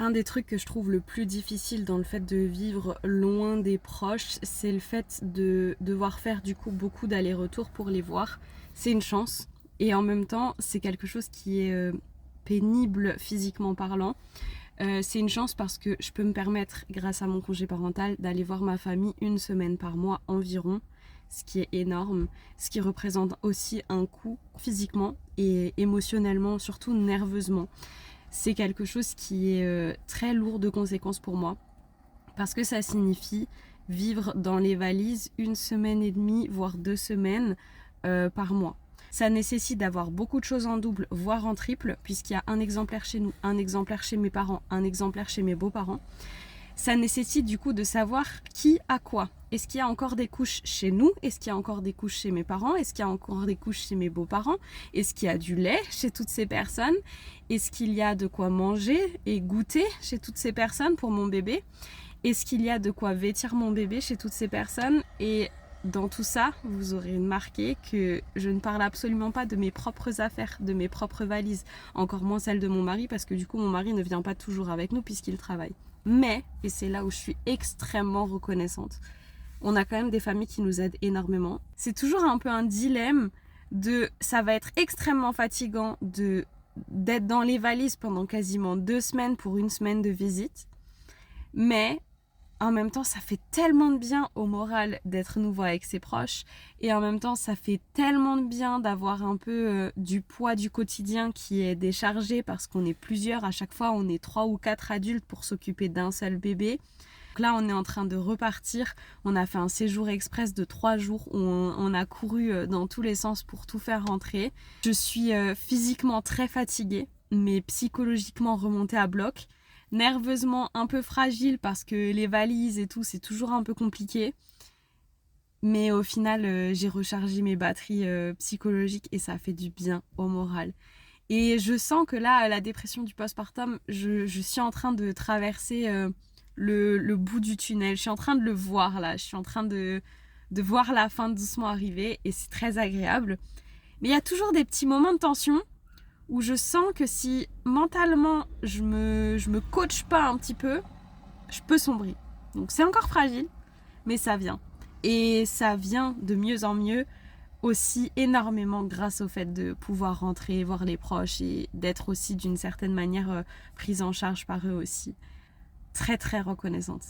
Un des trucs que je trouve le plus difficile dans le fait de vivre loin des proches, c'est le fait de devoir faire du coup beaucoup d'allers-retours pour les voir. C'est une chance et en même temps c'est quelque chose qui est pénible physiquement parlant. C'est une chance parce que je peux me permettre, grâce à mon congé parental, d'aller voir ma famille une semaine par mois environ, ce qui est énorme, ce qui représente aussi un coût physiquement et émotionnellement, surtout nerveusement. C'est quelque chose qui est très lourd de conséquences pour moi, parce que ça signifie vivre dans les valises une semaine et demie, voire 2 semaines par mois. Ça nécessite d'avoir beaucoup de choses en double, voire en triple, puisqu'il y a un exemplaire chez nous, un exemplaire chez mes parents, un exemplaire chez mes beaux-parents. Ça nécessite du coup de savoir qui a quoi. Est-ce qu'il y a encore des couches chez nous? Est-ce qu'il y a encore des couches chez mes parents? Est-ce qu'il y a encore des couches chez mes beaux-parents? Est-ce qu'il y a du lait chez toutes ces personnes? Est-ce qu'il y a de quoi manger et goûter chez toutes ces personnes pour mon bébé? Est-ce qu'il y a de quoi vêtir mon bébé chez toutes ces personnes? Et dans tout ça, vous aurez remarqué que je ne parle absolument pas de mes propres affaires, de mes propres valises, encore moins celles de mon mari, parce que du coup mon mari ne vient pas toujours avec nous puisqu'il travaille. Mais, et c'est là où je suis extrêmement reconnaissante, on a quand même des familles qui nous aident énormément. C'est toujours un peu un dilemme de ça va être extrêmement fatigant d'être dans les valises pendant quasiment 2 semaines pour une semaine de visite, mais en même temps, ça fait tellement de bien au moral d'être nouveau avec ses proches. Et en même temps, ça fait tellement de bien d'avoir un peu du poids du quotidien qui est déchargé parce qu'on est plusieurs. À chaque fois, on est 3 ou 4 adultes pour s'occuper d'un seul bébé. Donc là, on est en train de repartir. On a fait un séjour express de 3 jours où on a couru dans tous les sens pour tout faire rentrer. Je suis physiquement très fatiguée, mais psychologiquement remontée à bloc. Nerveusement un peu fragile parce que les valises et tout, c'est toujours un peu compliqué. Mais au final, j'ai rechargé mes batteries psychologiques et ça fait du bien au moral. Et je sens que là, la dépression du postpartum, je suis en train de traverser le bout du tunnel. Je suis en train de le voir là. Je suis en train de voir la fin doucement arriver et c'est très agréable. Mais il y a toujours des petits moments de tension où je sens que si mentalement je me coach pas un petit peu, je peux sombrer. Donc c'est encore fragile, mais ça vient. Et ça vient de mieux en mieux aussi énormément grâce au fait de pouvoir rentrer, voir les proches et d'être aussi d'une certaine manière prise en charge par eux aussi. Très très reconnaissante.